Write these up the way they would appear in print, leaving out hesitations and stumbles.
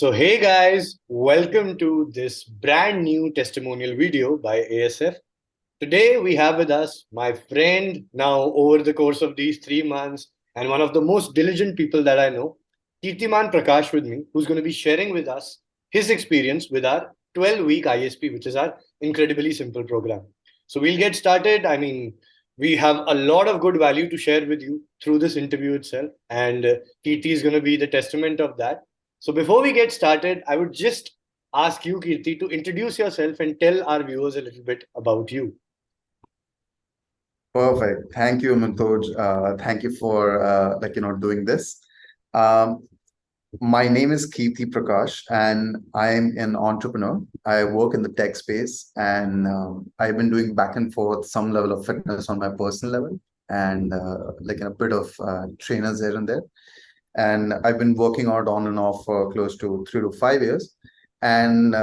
So, hey guys, welcome to this brand new testimonial video by ASF. Today, we have with us my friend now over the course of these 3 months and one of the most diligent people that I know, Kirtiman Prakash, with me, who's going to be sharing with us his experience with our 12-week ISP, which is our incredibly simple program. So, we'll get started. We have a lot of good value to share with you through this interview itself, and Kirti is going to be the testament of that. So before we get started, I would just ask you, Kirti, to introduce yourself and tell our viewers a little bit about you. Perfect. Thank you, Manoj. Thank you for doing this. Um, my name is Kirthi Prakash, and I'm an entrepreneur. I work in the tech space, and I've been doing back and forth some level of fitness on my personal level, and a bit of trainers here and there. And I've been working out on and off for close to 3 to 5 years. And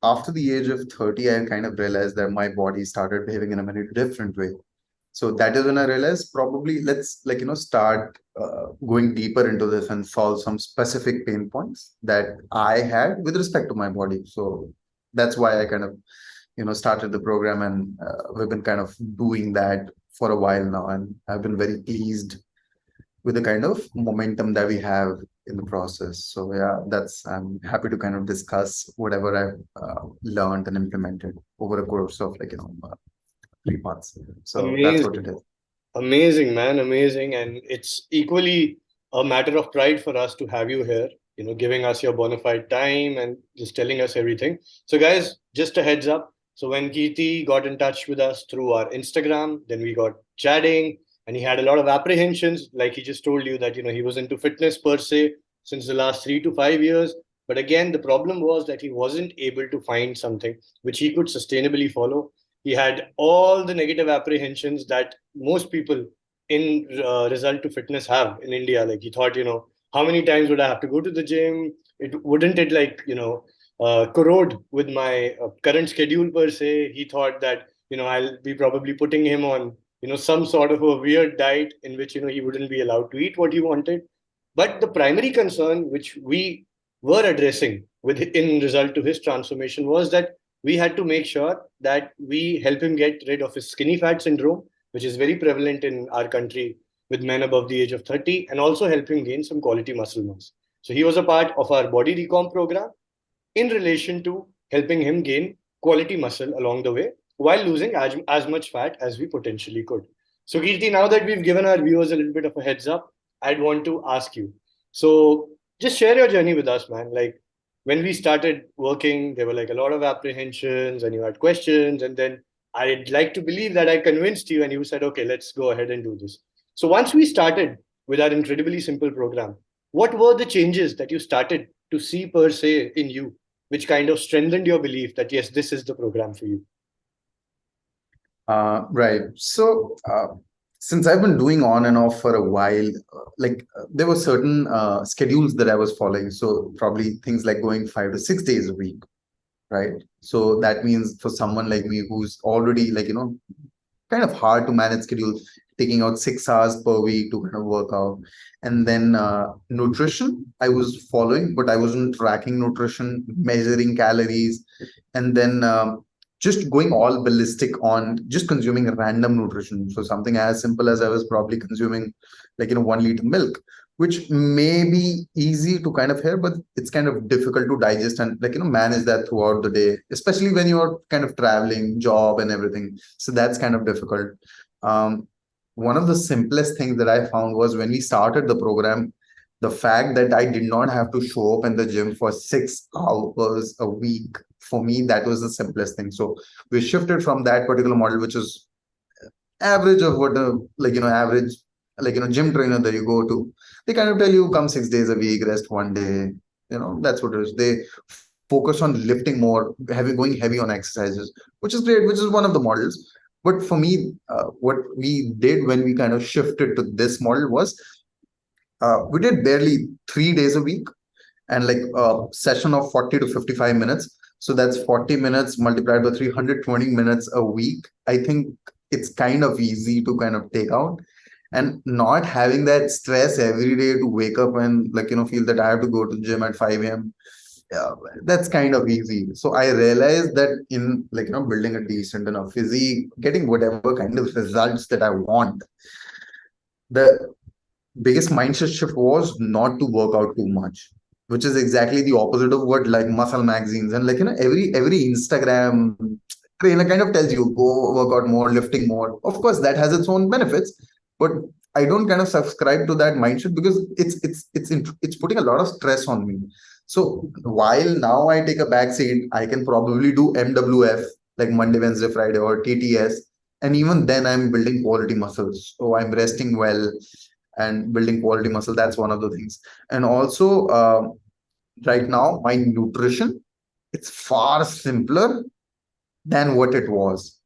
after the age of 30, I kind of realized that my body started behaving in a very different way. So that is when I realized probably let's start going deeper into this and solve some specific pain points that I had with respect to my body. So that's why I kind of started the program, and we've been kind of doing that for a while now, and I've been very pleased with the kind of momentum that we have in the process. So yeah, I'm happy to kind of discuss whatever I've learned and implemented over a course of 3 months. So that's what it Amazing. is. Amazing, man. Amazing. And it's equally a matter of pride for us to have you here, giving us your bona fide time and just telling us everything. So, guys, just a heads up. So, when Kirti got in touch with us through our Instagram, then we got chatting, and he had a lot of apprehensions. Like he just told you that, he was into fitness per se since the last 3 to 5 years. But again, the problem was that he wasn't able to find something which he could sustainably follow. He had all the negative apprehensions that most people in result to fitness have in India. Like he thought, how many times would I have to go to the gym? It wouldn't it corrode with my current schedule per se. He thought that I'll be probably putting him on some sort of a weird diet in which he wouldn't be allowed to eat what he wanted. But the primary concern which we were addressing with in result to his transformation was that we had to make sure that we help him get rid of his skinny fat syndrome, which is very prevalent in our country with men above the age of 30, and also help him gain some quality muscle mass. So he was a part of our body recomp program in relation to helping him gain quality muscle along the way while losing as much fat as we potentially could. So, Kirti, now that we've given our viewers a little bit of a heads up, I'd want to ask you. So, just share your journey with us, man. Like, when we started working, there were like a lot of apprehensions and you had questions. And then I'd like to believe that I convinced you and you said, okay, let's go ahead and do this. So once we started with our incredibly simple program, what were the changes that you started to see per se in you, which kind of strengthened your belief that, yes, this is the program for you? Right. So since I've been doing on and off for a while, there were certain schedules that I was following. So probably things like going 5 to 6 days a week, right? So that means for someone like me who's already kind of hard to manage schedule, taking out 6 hours per week to kind of work out. And then nutrition, I was following, but I wasn't tracking nutrition, measuring calories, and then just going all ballistic on just consuming random nutrition. So something as simple as I was probably consuming 1 liter milk, which may be easy to kind of hear, but it's kind of difficult to digest and manage that throughout the day, especially when you're kind of traveling, job and everything. So that's kind of difficult. One of the simplest things that I found was when we started the program, the fact that I did not have to show up in the gym for 6 hours a week. For me, that was the simplest thing. So we shifted from that particular model, which is average of what average gym trainer that you go to. They kind of tell you come 6 days a week, rest one day. That's what it is. They focus on lifting more, going heavy on exercises, which is great, which is one of the models. But for me, what we did when we kind of shifted to this model was we did barely 3 days a week and like a session of 40 to 55 minutes. So that's 40 minutes multiplied by 320 minutes a week. I think it's kind of easy to kind of take out, and not having that stress every day to wake up and feel that I have to go to the gym at 5 a.m. yeah, that's kind of easy. So I realized that in building a decent enough physique, getting whatever kind of results that I want, the biggest mindset shift was not to work out too much, which is exactly the opposite of what like muscle magazines and every Instagram trainer kind of tells you go work out more, lifting more. Of course, that has its own benefits, but I don't kind of subscribe to that mindset because it's putting a lot of stress on me. So while now I take a back seat, I can probably do MWF like Monday, Wednesday, Friday, or TTS, and even then I'm building quality muscles. So I'm resting well and building quality muscle. That's one of the things. And also, right now, my nutrition, it's far simpler than what it was.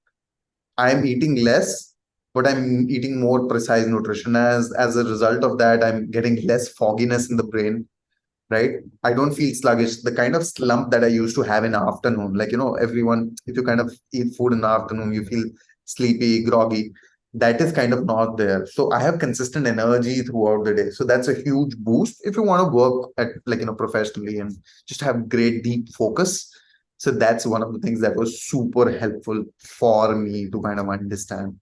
I'm eating less, but I'm eating more precise nutrition. As a result of that, I'm getting less fogginess in the brain, right? I don't feel sluggish. The kind of slump that I used to have in the afternoon, everyone, if you kind of eat food in the afternoon, you feel sleepy, groggy. That is kind of not there. So I have consistent energy throughout the day. So that's a huge boost if you want to work at professionally and just have great deep focus. So that's one of the things that was super helpful for me to kind of understand.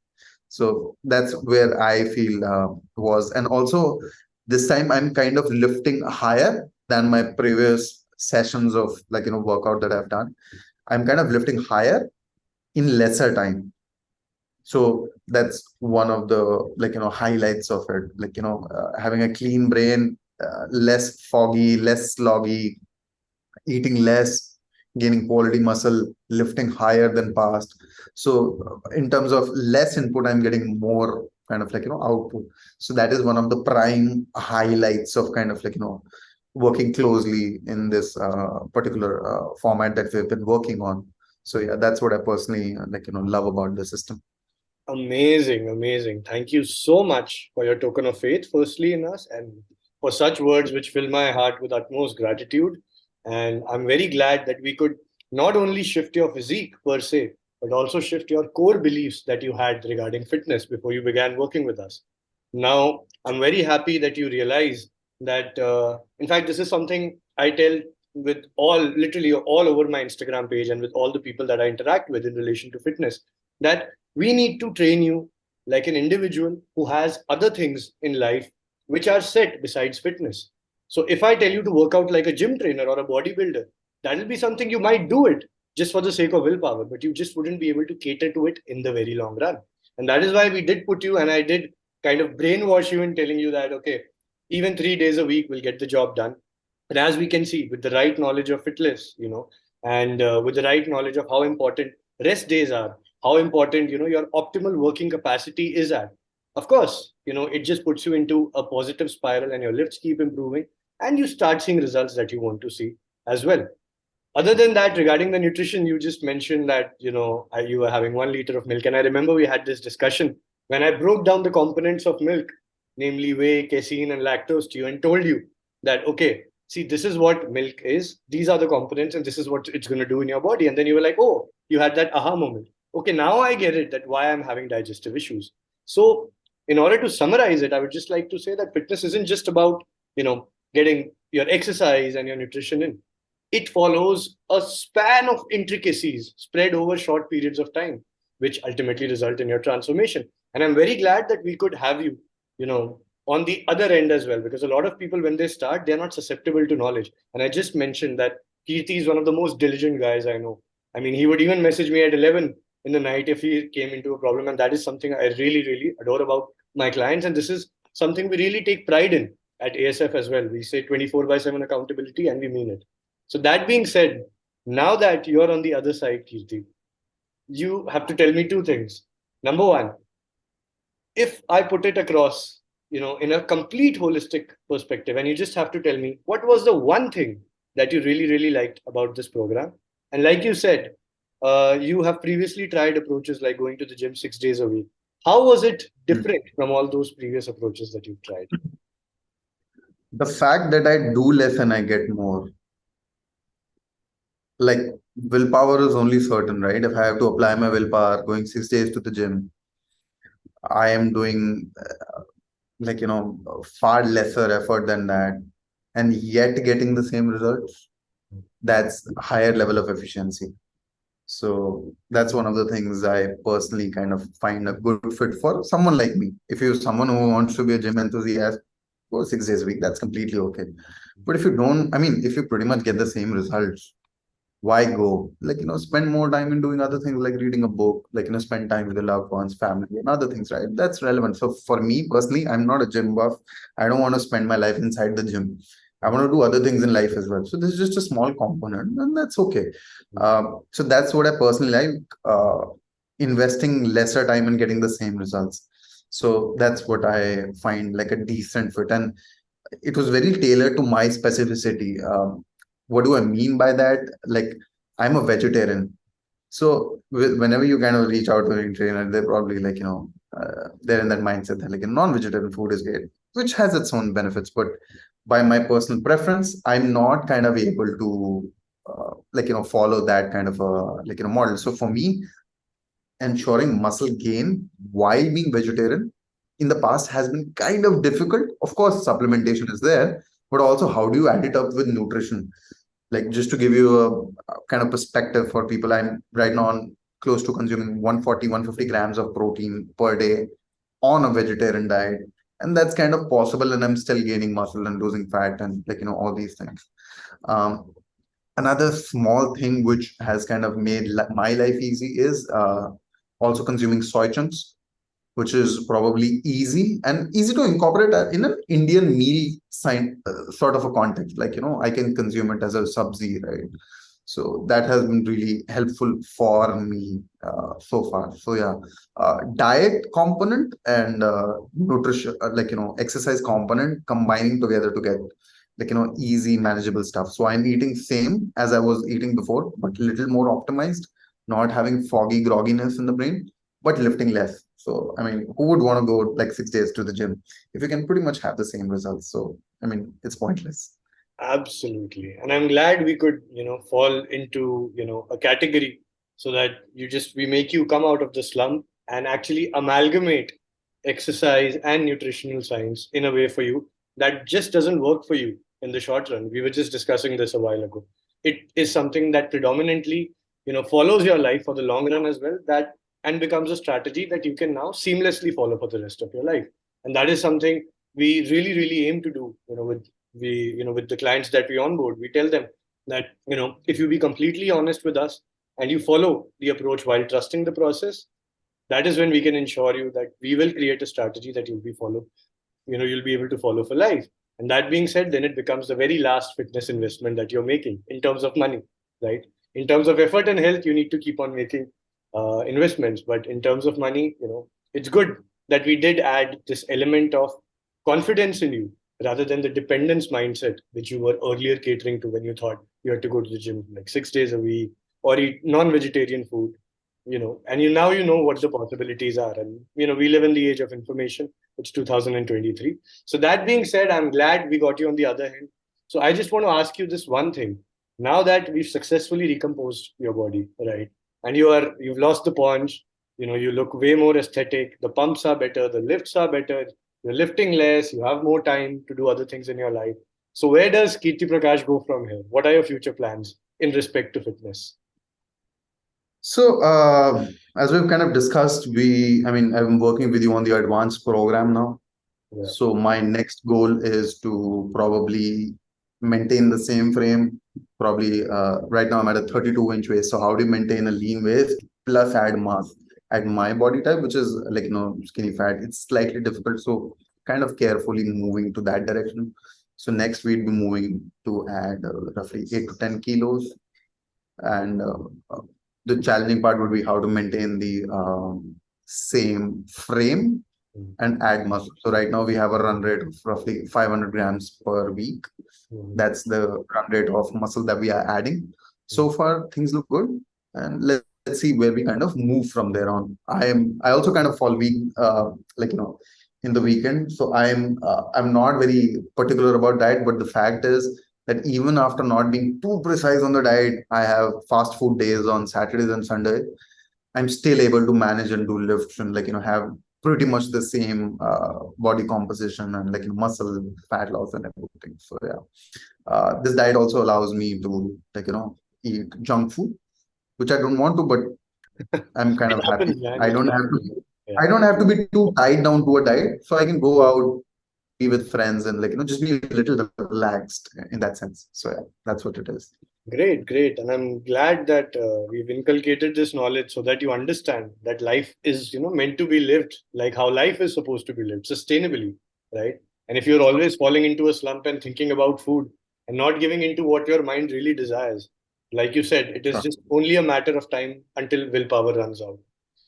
So that's where I feel was, and also this time I'm kind of lifting higher than my previous sessions of workout that I've done. I'm kind of lifting higher in lesser time. So that's one of the highlights of it. Having a clean brain, less foggy, less sloggy, eating less, gaining quality muscle, lifting higher than past. So in terms of less input, I'm getting more kind of output. So that is one of the prime highlights of kind of working closely in this particular format that we've been working on. So yeah, that's what I personally love about the system. Amazing, amazing. Thank you so much for your token of faith, firstly, in us, and for such words which fill my heart with utmost gratitude. And I'm very glad that we could not only shift your physique per se, but also shift your core beliefs that you had regarding fitness before you began working with us. Now, I'm very happy that you realize that, in fact, this is something I tell with literally all over my Instagram page and with all the people that I interact with in relation to fitness, that we need to train you like an individual who has other things in life which are set besides fitness. So if I tell you to work out like a gym trainer or a bodybuilder, that'll be something you might do it just for the sake of willpower, but you just wouldn't be able to cater to it in the very long run. And that is why we did put you, and I did kind of brainwash you in telling you that, okay, even 3 days a week will get the job done. And as we can see, with the right knowledge of fitness, and with the right knowledge of how important rest days are, how important your optimal working capacity is at, of course it just puts you into a positive spiral and your lifts keep improving and you start seeing results that you want to see as well. Other than that, regarding the nutrition, you just mentioned that you were having 1 liter of milk, and I remember we had this discussion when I broke down the components of milk, namely whey, casein, and lactose to you, and told you that, okay, see, this is what milk is, these are the components, and this is what it's going to do in your body. And then you were like, oh, you had that aha moment. Okay, now I get it, that why I'm having digestive issues. So in order to summarize it, I would just like to say that fitness isn't just about getting your exercise and your nutrition in. It follows a span of intricacies spread over short periods of time, which ultimately result in your transformation. And I'm very glad that we could have you, on the other end as well, because a lot of people, when they start, they're not susceptible to knowledge. And I just mentioned that Kirthi is one of the most diligent guys I know. I mean, he would even message me at 11 in the night if he came into a problem. And that is something I really, really adore about my clients. And this is something we really take pride in at ASF as well. We say 24/7 accountability, and we mean it. So that being said, now that you're on the other side, Kirti, you have to tell me two things. Number one, if I put it across, in a complete holistic perspective, and you just have to tell me what was the one thing that you really, really liked about this program. And like you said, you have previously tried approaches like going to the gym 6 days a week. How was it different from all those previous approaches that you've tried? The fact that I do less and I get more, like willpower is only certain, right? If I have to apply my willpower going 6 days to the gym, I am doing far lesser effort than that and yet getting the same results. that's a higher level of efficiency. So that's one of the things I personally kind of find a good fit for someone like me. If you're someone who wants to be a gym enthusiast, go 6 days a week, that's completely okay. But if you don't, I mean, if you pretty much get the same results, why go? Like, spend more time in doing other things like reading a book, like, spend time with your loved ones, family, and other things, right? That's relevant. So for me personally, I'm not a gym buff. I don't want to spend my life inside the gym. I want to do other things in life as well. So this is just a small component, and that's okay. So that's what I personally like. Investing lesser time and getting the same results. So that's what I find like a decent fit. And it was very tailored to my specificity. What do I mean by that? Like, I'm a vegetarian. So whenever you kind of reach out to a trainer, they're probably like, they're in that mindset that like a non-vegetarian food is great, which has its own benefits. But by my personal preference, I'm not kind of able to, follow that kind of model. So for me, ensuring muscle gain while being vegetarian in the past has been kind of difficult. Of course, supplementation is there, but also how do you add it up with nutrition? Like, just to give you a kind of perspective for people, I'm right now on close to consuming 140, 150 grams of protein per day on a vegetarian diet. And that's kind of possible. And I'm still gaining muscle and losing fat and all these things. Um, Another small thing which has kind of made my life easy is also consuming soy chunks, which is probably easy and easy to incorporate in an Indian meal sort of a context. Like, I can consume it as a sabzi, right? So that has been really helpful for me so far. So yeah, diet component and nutrition, exercise component combining together to get easy manageable stuff. So I'm eating same as I was eating before, but little more optimized, not having foggy grogginess in the brain, but lifting less. So I mean, who would want to go like 6 days to the gym if you can pretty much have the same results? So I mean, it's pointless. Absolutely. And I'm glad we could, fall into, a category so that we make you come out of the slump and actually amalgamate exercise and nutritional science in a way for you that just doesn't work for you in the short run. We were just discussing this a while ago. It is something that predominantly, follows your life for the long run as well, that and becomes a strategy that you can now seamlessly follow for the rest of your life. And that is something we really, really aim to do, with the clients that we onboard. We tell them that if you be completely honest with us and you follow the approach while trusting the process, that is when we can ensure you that we will create a strategy that you'll be able to follow for life. And that being said, then it becomes the very last fitness investment that you're making in terms of money, right? In terms of effort and health, you need to keep on making investments, but in terms of money, it's good that we did add this element of confidence in you rather than the dependence mindset which you were earlier catering to when you thought you had to go to the gym like 6 days a week or eat non-vegetarian food, and you know what the possibilities are. And we live in the age of information. It's 2023. So that being said, I'm glad we got you on the other hand. So I just want to ask you this one thing. Now that we've successfully recomposed your body, right, and you've lost the punch, you look way more aesthetic, the pumps are better, the lifts are better, you're lifting less, you have more time to do other things in your life. So where does Kirti Prakash go from here? What are your future plans in respect to fitness? So, as we've kind of discussed, I mean, I'm working with you on the advanced program now. Yeah. So, my next goal is to probably maintain the same frame. Probably, right now I'm at a 32-inch waist. So, how do you maintain a lean waist plus add mass at my body type, which is like, skinny fat? It's slightly difficult. So, kind of carefully moving to that direction. So, next we'd be moving to add roughly 8 to 10 kilos. And the challenging part would be how to maintain the same frame and add muscle. So right now we have a run rate of roughly 500 grams per week. That's the run rate of muscle that we are adding. So far, things look good, and let's see where we kind of move from there on. I also kind of fall weak, in the weekend. So I'm not very particular about diet, but the fact is that even after not being too precise on the diet, I have fast food days on Saturdays and Sunday. I'm still able to manage and do lifts and have pretty much the same body composition and like muscle fat loss and everything. So yeah, this diet also allows me to like eat junk food, which I don't want to, but I'm kind It of happy. happens, man. I It don't have to. happens. I Yeah. don't have to be too tied down to a diet, so I can go out, be with friends, and like just be a little relaxed in that sense. So yeah, that's what it is. Great, great. And I'm glad that we've inculcated this knowledge so that you understand that life is, meant to be lived like how life is supposed to be lived, sustainably, right? And if you're always falling into a slump and thinking about food and not giving into what your mind really desires, like you said, it is Sure. just only a matter of time until willpower runs out.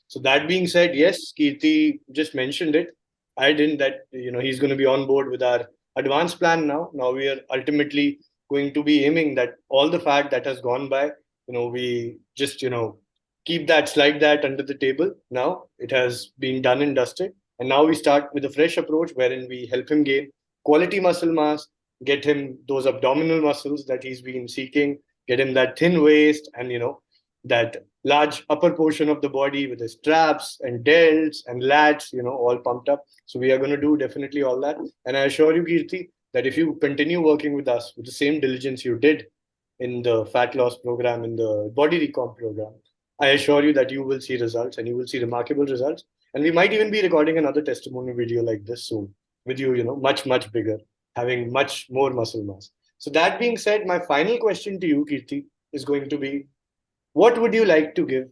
So that being said, yes, Kirti just mentioned it. I didn't that, he's going to be on board with our advanced plan now. Now we are ultimately going to be aiming that all the fat that has gone by, we just, keep that, slide that under the table. Now it has been done and dusted. And now we start with a fresh approach wherein we help him gain quality muscle mass, get him those abdominal muscles that he's been seeking, get him that thin waist and, that large upper portion of the body with his traps and delts and lats, all pumped up. So we are going to do definitely all that. And I assure you, Kirti, that if you continue working with us with the same diligence you did in the fat loss program, in the body recomp program, I assure you that you will see results and you will see remarkable results. And we might even be recording another testimony video like this soon with you, much, much bigger, having much more muscle mass. So that being said, my final question to you, Kirti, is going to be, what would you like to give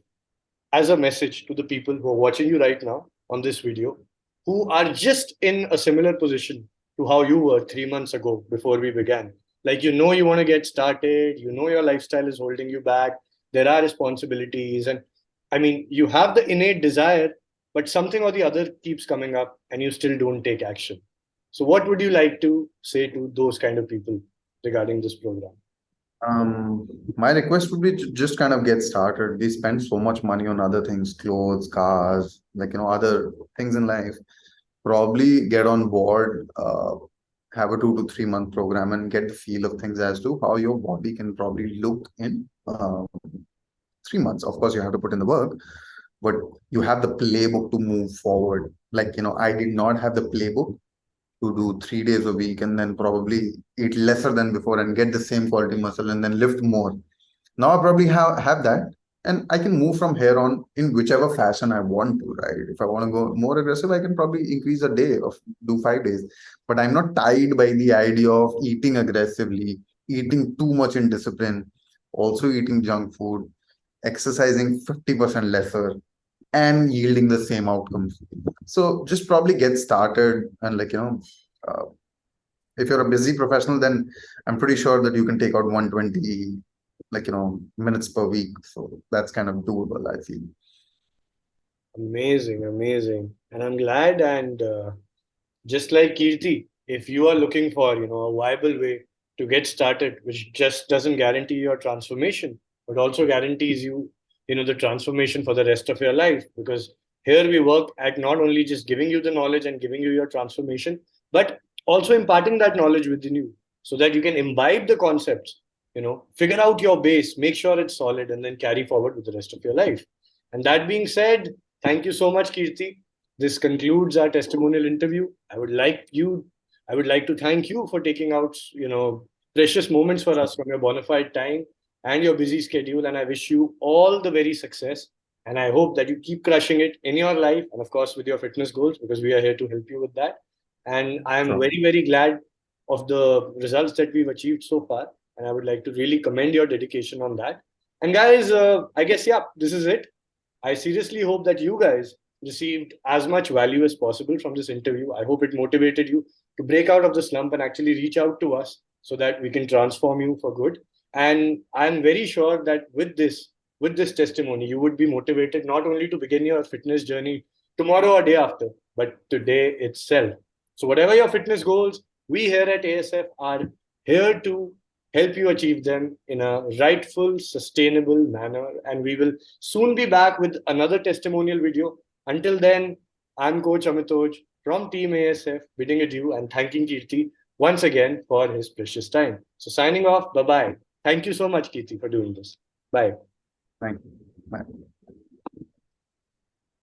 as a message to the people who are watching you right now on this video, who are just in a similar position to how you were 3 months ago before we began? Like, you want to get started, your lifestyle is holding you back, there are responsibilities, and I mean, you have the innate desire, but something or the other keeps coming up and you still don't take action. So, what would you like to say to those kind of people regarding this program? Um, my request would be to just kind of get started. We spend so much money on other things, clothes, cars, like other things in life. Probably get on board, have a 2 to 3 month program and get the feel of things as to how your body can probably look in 3 months. Of course, you have to put in the work, but you have the playbook to move forward. Like, I did not have the playbook to do 3 days a week and then probably eat lesser than before and get the same quality muscle and then lift more. Now I probably have that, and I can move from here on in whichever fashion I want to, right? If I want to go more aggressive, I can probably increase a day of do 5 days. But I'm not tied by the idea of eating aggressively, eating too much in discipline, also eating junk food, exercising 50% lesser, and yielding the same outcomes. So just probably get started and uh, if you're a busy professional, then I'm pretty sure that you can take out 120 minutes per week. So that's kind of doable, I feel. Amazing, amazing. And I'm glad. And just like Kirti, if you are looking for, a viable way to get started, which just doesn't guarantee your transformation, but also guarantees you, the transformation for the rest of your life. Because here we work at not only just giving you the knowledge and giving you your transformation, but also imparting that knowledge within you so that you can imbibe the concepts, figure out your base, make sure it's solid, and then carry forward with the rest of your life. And that being said, thank you so much, Kirti. This concludes our testimonial interview. I would like to thank you for taking out, precious moments for us from your bona fide time and your busy schedule. And I wish you all the very success. And I hope that you keep crushing it in your life and, of course, with your fitness goals, because we are here to help you with that. And I am Sure. very, very glad of the results that we've achieved so far. And I would like to really commend your dedication on that. And guys, I guess, yeah, this is it. I seriously hope that you guys received as much value as possible from this interview. I hope it motivated you to break out of the slump and actually reach out to us so that we can transform you for good. And I'm very sure that with this testimony, you would be motivated not only to begin your fitness journey tomorrow or day after, but today itself. So whatever your fitness goals, we here at ASF are here to help you achieve them in a rightful, sustainable manner. And we will soon be back with another testimonial video. Until then, I'm Coach Amitoj from Team ASF, bidding adieu and thanking Kirti once again for his precious time. So signing off, bye bye. Thank you so much, Kirti, for doing this. Bye. Thank you. Bye.